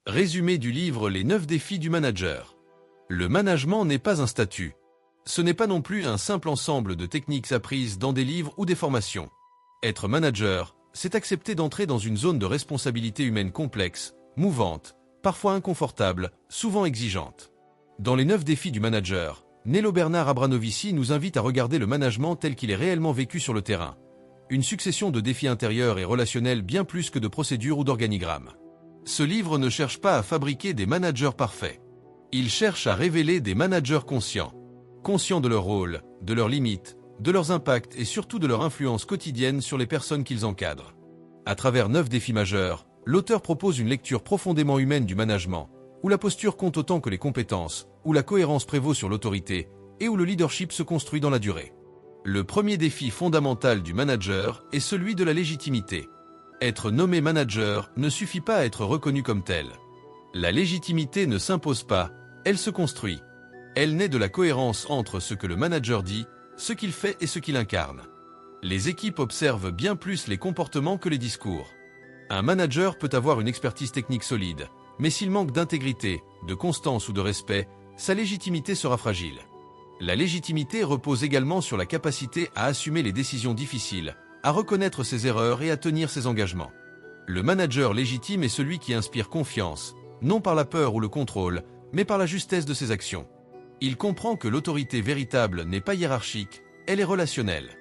Résumé du livre Les 9 défis du manager. Le management n'est pas un statut. Ce n'est pas non plus un simple ensemble de techniques apprises dans des livres ou des formations. Être manager, c'est accepter d'entrer dans une zone de responsabilité humaine complexe, mouvante, parfois inconfortable, souvent exigeante. Dans les 9 défis du manager, Nello Bernard Abranovici nous invite à regarder le management tel qu'il est réellement vécu sur le terrain. Une succession de défis intérieurs et relationnels bien plus que de procédures ou d'organigrammes. Ce livre ne cherche pas à fabriquer des managers parfaits. Il cherche à révéler des managers conscients. Conscients de leur rôle, de leurs limites, de leurs impacts et surtout de leur influence quotidienne sur les personnes qu'ils encadrent. À travers 9 défis majeurs, l'auteur propose une lecture profondément humaine du management, où la posture compte autant que les compétences, où la cohérence prévaut sur l'autorité, et où le leadership se construit dans la durée. Le premier défi fondamental du manager est celui de la légitimité. Être nommé manager ne suffit pas à être reconnu comme tel. La légitimité ne s'impose pas, elle se construit. Elle naît de la cohérence entre ce que le manager dit, ce qu'il fait et ce qu'il incarne. Les équipes observent bien plus les comportements que les discours. Un manager peut avoir une expertise technique solide, mais s'il manque d'intégrité, de constance ou de respect, sa légitimité sera fragile. La légitimité repose également sur la capacité à assumer les décisions difficiles, à reconnaître ses erreurs et à tenir ses engagements. Le manager légitime est celui qui inspire confiance, non par la peur ou le contrôle, mais par la justesse de ses actions. Il comprend que l'autorité véritable n'est pas hiérarchique, elle est relationnelle.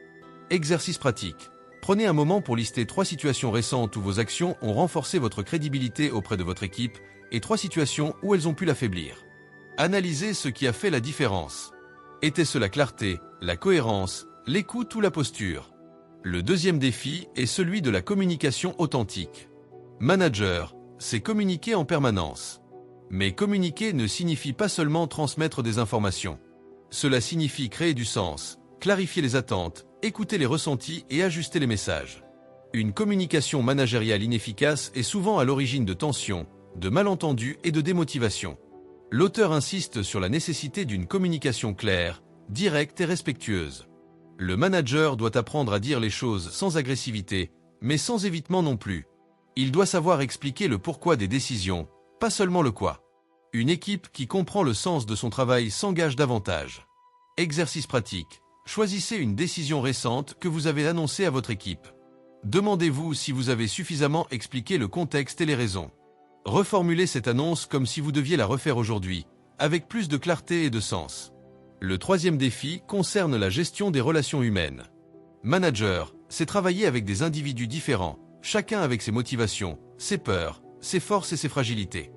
Exercice pratique. Prenez un moment pour lister 3 situations récentes où vos actions ont renforcé votre crédibilité auprès de votre équipe et 3 situations où elles ont pu l'affaiblir. Analysez ce qui a fait la différence. Était-ce la clarté, la cohérence, l'écoute ou la posture? Le deuxième défi est celui de la communication authentique. Manager, c'est communiquer en permanence. Mais communiquer ne signifie pas seulement transmettre des informations. Cela signifie créer du sens, clarifier les attentes, écouter les ressentis et ajuster les messages. Une communication managériale inefficace est souvent à l'origine de tensions, de malentendus et de démotivation. L'auteur insiste sur la nécessité d'une communication claire, directe et respectueuse. Le manager doit apprendre à dire les choses sans agressivité, mais sans évitement non plus. Il doit savoir expliquer le pourquoi des décisions, pas seulement le quoi. Une équipe qui comprend le sens de son travail s'engage davantage. Exercice pratique. Choisissez une décision récente que vous avez annoncée à votre équipe. Demandez-vous si vous avez suffisamment expliqué le contexte et les raisons. Reformulez cette annonce comme si vous deviez la refaire aujourd'hui, avec plus de clarté et de sens. Le troisième défi concerne la gestion des relations humaines. Manager, c'est travailler avec des individus différents, chacun avec ses motivations, ses peurs, ses forces et ses fragilités.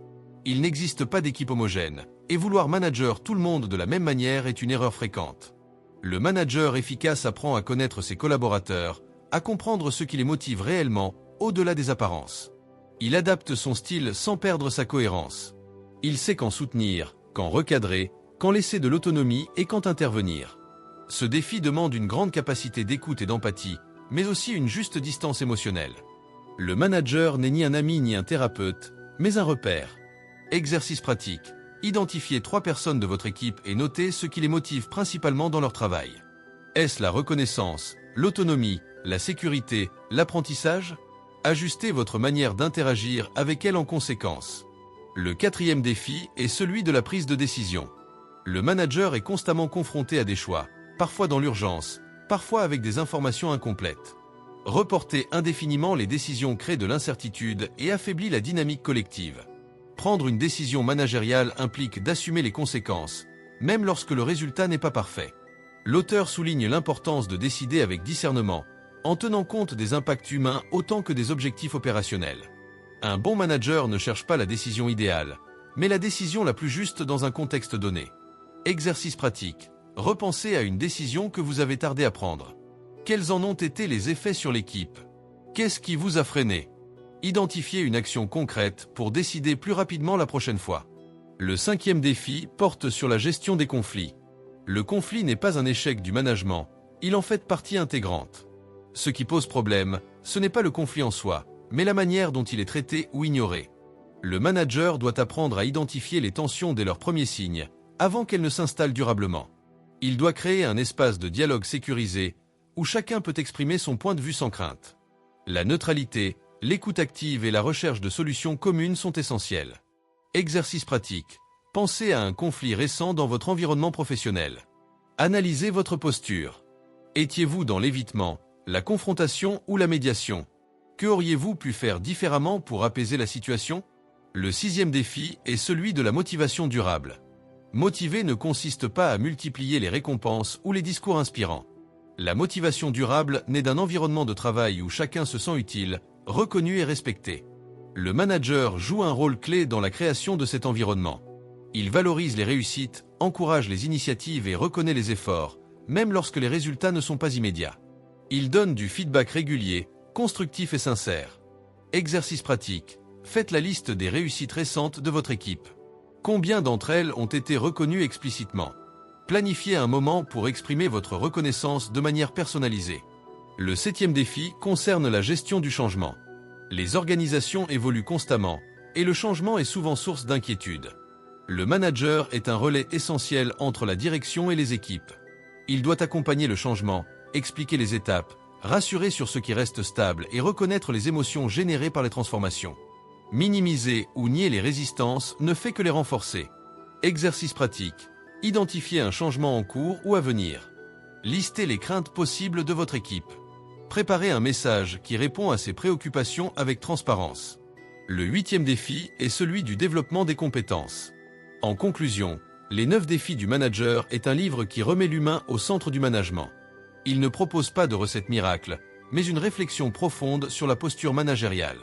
Il n'existe pas d'équipe homogène, et vouloir manager tout le monde de la même manière est une erreur fréquente. Le manager efficace apprend à connaître ses collaborateurs, à comprendre ce qui les motive réellement, au-delà des apparences. Il adapte son style sans perdre sa cohérence. Il sait quand soutenir, quand recadrer, quand laisser de l'autonomie et quand intervenir. Ce défi demande une grande capacité d'écoute et d'empathie, mais aussi une juste distance émotionnelle. Le manager n'est ni un ami ni un thérapeute, mais un repère. Exercice pratique. Identifiez 3 personnes de votre équipe et notez ce qui les motive principalement dans leur travail. Est-ce la reconnaissance, l'autonomie, la sécurité, l'apprentissage? Ajustez votre manière d'interagir avec elles en conséquence. Le quatrième défi est celui de la prise de décision. Le manager est constamment confronté à des choix, parfois dans l'urgence, parfois avec des informations incomplètes. Reporter indéfiniment les décisions crée de l'incertitude et affaiblit la dynamique collective. Prendre une décision managériale implique d'assumer les conséquences, même lorsque le résultat n'est pas parfait. L'auteur souligne l'importance de décider avec discernement, en tenant compte des impacts humains autant que des objectifs opérationnels. Un bon manager ne cherche pas la décision idéale, mais la décision la plus juste dans un contexte donné. Exercice pratique. Repensez à une décision que vous avez tardé à prendre. Quels en ont été les effets sur l'équipe? Qu'est-ce qui vous a freiné? Identifiez une action concrète pour décider plus rapidement la prochaine fois. Le cinquième défi porte sur la gestion des conflits. Le conflit n'est pas un échec du management, il en fait partie intégrante. Ce qui pose problème, ce n'est pas le conflit en soi, mais la manière dont il est traité ou ignoré. Le manager doit apprendre à identifier les tensions dès leurs premiers signes, avant qu'elles ne s'installent durablement. Il doit créer un espace de dialogue sécurisé, où chacun peut exprimer son point de vue sans crainte. La neutralité, l'écoute active et la recherche de solutions communes sont essentielles. Exercice pratique. Pensez à un conflit récent dans votre environnement professionnel. Analysez votre posture. Étiez-vous dans l'évitement, la confrontation ou la médiation? Que auriez-vous pu faire différemment pour apaiser la situation? Le 6e défi est celui de la motivation durable. Motiver ne consiste pas à multiplier les récompenses ou les discours inspirants. La motivation durable naît d'un environnement de travail où chacun se sent utile, reconnu et respecté. Le manager joue un rôle clé dans la création de cet environnement. Il valorise les réussites, encourage les initiatives et reconnaît les efforts, même lorsque les résultats ne sont pas immédiats. Il donne du feedback régulier, constructif et sincère. Exercice pratique. Faites la liste des réussites récentes de votre équipe. Combien d'entre elles ont été reconnues explicitement? Planifiez un moment pour exprimer votre reconnaissance de manière personnalisée. Le 7e défi concerne la gestion du changement. Les organisations évoluent constamment, et le changement est souvent source d'inquiétude. Le manager est un relais essentiel entre la direction et les équipes. Il doit accompagner le changement, expliquer les étapes, rassurer sur ce qui reste stable et reconnaître les émotions générées par les transformations. Minimiser ou nier les résistances ne fait que les renforcer. Exercice pratique. Identifiez un changement en cours ou à venir. Listez les craintes possibles de votre équipe. Préparez un message qui répond à ces préoccupations avec transparence. Le 8e défi est celui du développement des compétences. En conclusion, Les 9 défis du manager est un livre qui remet l'humain au centre du management. Il ne propose pas de recette miracle, mais une réflexion profonde sur la posture managériale.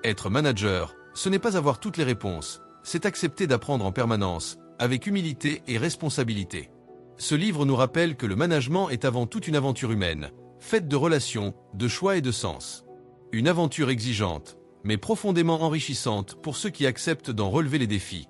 Être manager, ce n'est pas avoir toutes les réponses, c'est accepter d'apprendre en permanence, avec humilité et responsabilité. Ce livre nous rappelle que le management est avant tout une aventure humaine, faite de relations, de choix et de sens. Une aventure exigeante, mais profondément enrichissante pour ceux qui acceptent d'en relever les défis.